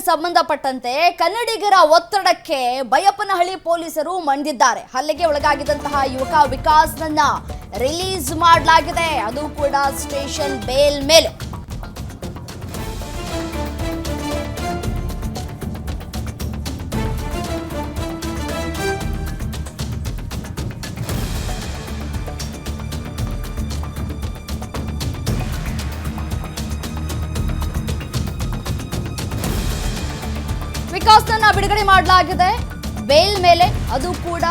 ಸಂಬಂಧಪಟ್ಟಂತೆ ಕನ್ನಡಿಗರ ಒತ್ತಡಕ್ಕೆ ಬೈಯಪ್ಪನಹಳ್ಳಿ ಪೊಲೀಸರು ಮಂಡಿದ್ದಾರೆ. ಹಲ್ಲೆಗೆ ಒಳಗಾಗಿದ್ದಂತಹ ಯುವಕ ವಿಕಾಸ್ನನ್ನ ರಿಲೀಸ್ ಮಾಡಲಾಗಿದೆ, ಅದು ಕೂಡ ಸ್ಟೇಷನ್ ಬೇಲ್ ಮೇಲೆ. ವಿಕಾಸ್ನನ್ನ ಬಿಡುಗಡೆ ಮಾಡಲಾಗಿದೆ ಬೇಲ್ ಮೇಲೆ, ಅದು ಕೂಡ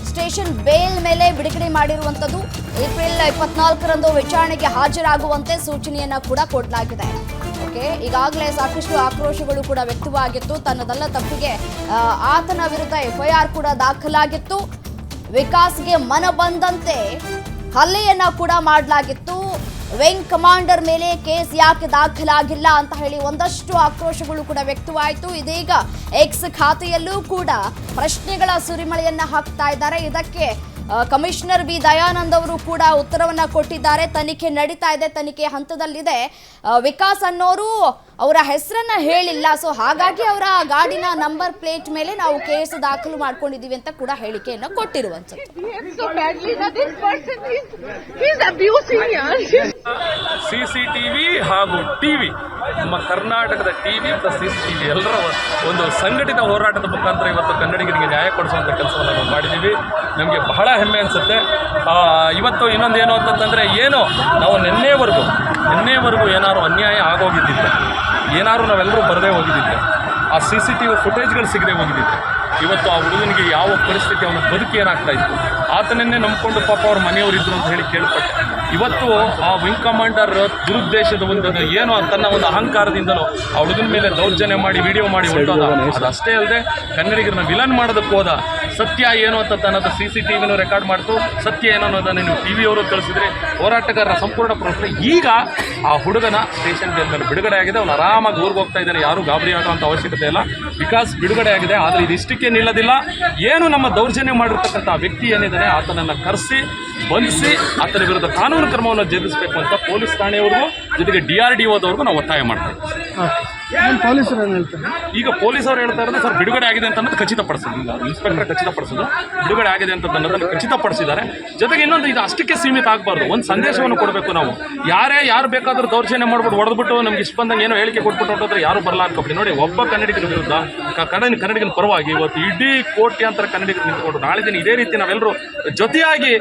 ಸ್ಟೇಷನ್ ಬೇಲ್ ಮೇಲೆ ಬಿಡುಗಡೆ ಮಾಡಿರುವಂತದ್ದು. ಏಪ್ರಿಲ್ 24ರಂದು ವಿಚಾರಣೆಗೆ ಹಾಜರಾಗುವಂತೆ ಸೂಚನೆಯನ್ನ ಕೂಡ ಕೊಡಲಾಗಿದೆ. ಓಕೆ, ಈಗಾಗಲೇ ಸಾಕಷ್ಟು ಆಕ್ರೋಶಗಳು ಕೂಡ ವ್ಯಕ್ತವಾಗಿತ್ತು. ತನ್ನದಲ್ಲ ತಪ್ಪಿಗೆ ಆತನ ವಿರುದ್ಧ FIR ಕೂಡ ದಾಖಲಾಗಿತ್ತು. ವಿಕಾಸ್ಗೆ ಮನ ಬಂದಂತೆ ಹಲ್ಲೆಯನ್ನ ಕೂಡ ಮಾಡಲಾಗಿತ್ತು. ವಿಂಗ್ ಕಮಾಂಡರ್ ಮೇಲೆ ಕೇಸ್ ಯಾಕೆ ದಾಖಲಾಗಿಲ್ಲ ಅಂತ ಹೇಳಿ ಒಂದಷ್ಟು ಆಕ್ರೋಶಗಳು ಕೂಡ ವ್ಯಕ್ತವಾಯಿತು. ಇದೀಗ ಎಕ್ಸ್ ಖಾತೆಯಲ್ಲೂ ಕೂಡ ಪ್ರಶ್ನೆಗಳ ಸುರಿಮಳೆಯನ್ನ ಹಾಕ್ತಾ ಇದ್ದಾರೆ. ಇದಕ್ಕೆ ಕಮಿಷನರ್ ಬಿ ದಯಾನಂದ್ ಅವರು ಕೂಡ ಉತ್ತರವನ್ನ ಕೊಟ್ಟಿದ್ದಾರೆ. ತನಿಖೆ ನಡೀತಾ ಇದೆ, ತನಿಖೆ ಹಂತದಲ್ಲಿದೆ. ವಿಕಾಸ್ ಅನ್ನೋರು ಅವರ ಹೆಸರನ್ನ ಹೇಳಿಲ್ಲ, ಸೊ ಹಾಗಾಗಿ ಅವರ ಗಾಡಿನ ನಂಬರ್ ಪ್ಲೇಟ್ ಮೇಲೆ ನಾವು ಕೇಸ್ ದಾಖಲು ಮಾಡ್ಕೊಂಡಿದೀವಿ ಅಂತ ಕೂಡ ಹೇಳಿಕೆಯನ್ನು ಕೊಟ್ಟಿರುವಂತದ್ದು. ಸಿಸಿಟಿವಿ ಹಾಗೂ ಟಿವಿ, ನಮ್ಮ ಕರ್ನಾಟಕದ ಟಿವಿ ಪ್ಲಸ್ ಸಿಸಿಟಿವಿ ಎಲ್ಲರ ಒಂದು ಸಂಘಟಿತ ಹೋರಾಟದ ಮುಖಾಂತರ ಇವತ್ತು ಕನ್ನಡಿಗರಿಗೆ ನ್ಯಾಯ ಕೊಡಿಸುವಂಥ ಕೆಲಸವನ್ನು ನಾವು ಮಾಡಿದ್ದೀವಿ. ನಮಗೆ ಬಹಳ ಹೆಮ್ಮೆ ಅನಿಸುತ್ತೆ. ಇವತ್ತು ಇನ್ನೊಂದೇನು ಅಂತಂದರೆ, ಏನು ನಾವು ನಿನ್ನೆವರೆಗೂ ಏನಾದ್ರು ಅನ್ಯಾಯ ಆಗೋಗಿದ್ದಿತ್ತು, ಏನಾದ್ರು ನಾವೆಲ್ಲರೂ ಬರದೇ ಹೋಗಿದ್ದಿದ್ದೆ, ಆ CCTV ಫುಟೇಜ್ಗಳು ಸಿಗದೆ ಹೋಗಿದ್ದಿತ್ತು, ಇವತ್ತು ಆ ಹುಡುಗನಿಗೆ ಯಾವ ಪರಿಸ್ಥಿತಿ, ಅವನ ಬದುಕು ಏನಾಗ್ತಾ ಇತ್ತು, ಆತನನ್ನೇ ನಂಬಿಕೊಂಡು ಪಾಪ ಅವ್ರ ಮನೆಯವರಿದ್ರು ಅಂತ ಹೇಳಿ ಕೇಳ್ಪಟ್ಟೆ. ಇವತ್ತು ಆ ವಿಂಗ್ ಕಮಾಂಡರ್ ದುರುದ್ದೇಶದ ಒಂದು ಏನು ತನ್ನ ಒಂದು ಅಹಂಕಾರದಿಂದಲೂ ಆ ಹುಡುಗನ ಮೇಲೆ ದೌರ್ಜನ್ಯ ಮಾಡಿ ವಿಡಿಯೋ ಮಾಡಿ ಹೊರಟೋದ. ಅದಷ್ಟೇ ಅಲ್ಲದೆ ಕನ್ನಡಿಗರನ್ನ ವಿಲನ್ ಮಾಡೋದಕ್ಕೆ ಹೋದ. ಸತ್ಯ ಏನು ಅಂತ ಅನ್ನೋದು CCTVನೂ ರೆಕಾರ್ಡ್ ಮಾಡ್ತು. ಸತ್ಯ ಏನು ಅನ್ನೋದನ್ನು ನೀವು TV ಅವರು ಕಳಿಸಿದ್ರೆ ಹೋರಾಟಗಾರರ ಸಂಪೂರ್ಣ ಪ್ರಶ್ನೆ. ಈಗ ಆ ಹುಡುಗನ ಸ್ಟೇಷನ್ ಬೇಲ್ ಮೇಲೆ ಬಿಡುಗಡೆ ಆಗಿದೆ. ಅವನು ಆರಾಮಾಗಿ ಊರಿಗೆ ಹೋಗ್ತಾ ಇದ್ದಾನೆ. ಯಾರೂ ಗಾಬರಿ ಆಗೋಂಥ ಅವಶ್ಯಕತೆ ಇಲ್ಲ. ವಿಕಾಸ್ ಬಿಡುಗಡೆ ಆಗಿದೆ. ಆದರೆ ಇದಿಷ್ಟಕ್ಕೆ ನಿಲ್ಲೋದಿಲ್ಲ. ಏನು ನಮ್ಮ ದೌರ್ಜನ್ಯ ಮಾಡಿರ್ತಕ್ಕಂಥ ವ್ಯಕ್ತಿ ಏನಿದ್ದಾನೆ ಆತನನ್ನು ಕರೆಸಿ ಬಂಧಿಸಿ ಆತನ ವಿರುದ್ಧ ಕಾನೂನು ಕ್ರಮವನ್ನು ಜರುಗಿಸಬೇಕು ಅಂತ ಪೊಲೀಸ್ ಠಾಣೆಯವ್ರಿಗೂ ಜೊತೆಗೆ DRDOದವ್ರಿಗೂ ನಾವು ಒತ್ತಾಯ ಮಾಡ್ತಾ ಇದ್ದೀವಿ. ಈಗ ಪೊಲೀಸರು ಹೇಳ್ತಾ ಇರೋದು ಸರ್ ಬಿಡುಗಡೆ ಆಗಿದೆ ಅಂತ ಅನ್ನೋದು ಖಚಿತಪಡಿಸೋದು. ಈಗ ಇನ್ಸ್ಪೆಕ್ಟರ್ ಖಚಿತಪಡಿಸೋದು ಬಿಡುಗಡೆ ಆಗಿದೆ ಅಂತ ಅನ್ನೋದನ್ನು ಖಚಿತಪಡಿಸಿದ್ದಾರೆ. ಜೊತೆಗೆ ಇನ್ನೊಂದು, ಇದು ಅಷ್ಟಕ್ಕೆ ಸೀಮಿತ ಆಗಬಾರ್ದು. ಒಂದು ಸಂದೇಶವನ್ನು ಕೊಡಬೇಕು. ನಾವು ಯಾರು ಬೇಕಾದರೂ ದೌರ್ಜನ್ಯ ಮಾಡ್ಬಿಟ್ಟು ಹೊಡೆದ್ಬಿಟ್ಟು ನಮ್ಗೆ ಇಷ್ಟ ಬಂದಂಗೆ ಏನೋ ಹೇಳಿಕೆ ಕೊಟ್ಬಿಟ್ಟು ಹೊರಟೋದ್ರೆ ಯಾರು ಬರಲ್ಲ ಅನ್ಕೊಬಿಡಿ. ನೋಡಿ, ಒಬ್ಬ ಕನ್ನಡಿಗರ ವಿರುದ್ಧ ಕನ್ನಡಿಗನ ಪರವಾಗಿ ಇವತ್ತು ಇಡೀ ಕೋಟ್ಯಾಂತರ ಕನ್ನಡಿಗರು ನಿಂತ್ಕೊಂಡು ನಾಳೆ ದಿನ ಇದೇ ರೀತಿ ನಾವೆಲ್ಲರೂ ಜೊತೆಯಾಗಿ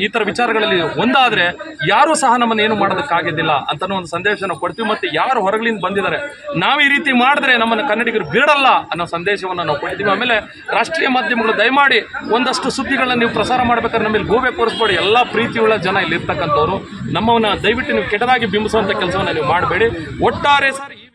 ಈ ಥರ ವಿಚಾರಗಳಲ್ಲಿ ಒಂದಾದರೆ ಯಾರೂ ಸಹ ನಮ್ಮನ್ನು ಏನು ಮಾಡೋದಕ್ಕಾಗೋದಿಲ್ಲ ಅಂತನೋ ಒಂದು ಸಂದೇಶವನ್ನು ಕೊಡ್ತೀವಿ. ಮತ್ತು ಯಾರು ಹೊರಗಳಿಂದ ಬಂದಿದ್ದಾರೆ, ನಾವು ಈ ರೀತಿ ಮಾಡಿದ್ರೆ ನಮ್ಮನ್ನು ಕನ್ನಡಿಗರು ಬಿಡಲ್ಲ ಅನ್ನೋ ಸಂದೇಶವನ್ನು ನಾವು ಕೊಡ್ತೀವಿ. ಆಮೇಲೆ ರಾಷ್ಟ್ರೀಯ ಮಾಧ್ಯಮಗಳು ದಯಮಾಡಿ ಒಂದಷ್ಟು ಸುದ್ದಿಗಳನ್ನ ನೀವು ಪ್ರಸಾರ ಮಾಡ್ಬೇಕಾದ್ರೆ ನಮ್ಮಲ್ಲಿ ಗೋಬೆ ಕೂರಿಸ್ಬೇಡಿ. ಎಲ್ಲ ಪ್ರೀತಿಯುಳ್ಳ ಜನ ಇಲ್ಲಿ ಇರ್ತಕ್ಕಂಥವ್ರು. ನಮ್ಮನ್ನು ದಯವಿಟ್ಟು ನೀವು ಕೆಟ್ಟದಾಗಿ ಬಿಂಬಿಸುವಂಥ ಕೆಲಸವನ್ನು ನೀವು ಮಾಡಬೇಡಿ. ಒಟ್ಟಾರೆ ಸರ್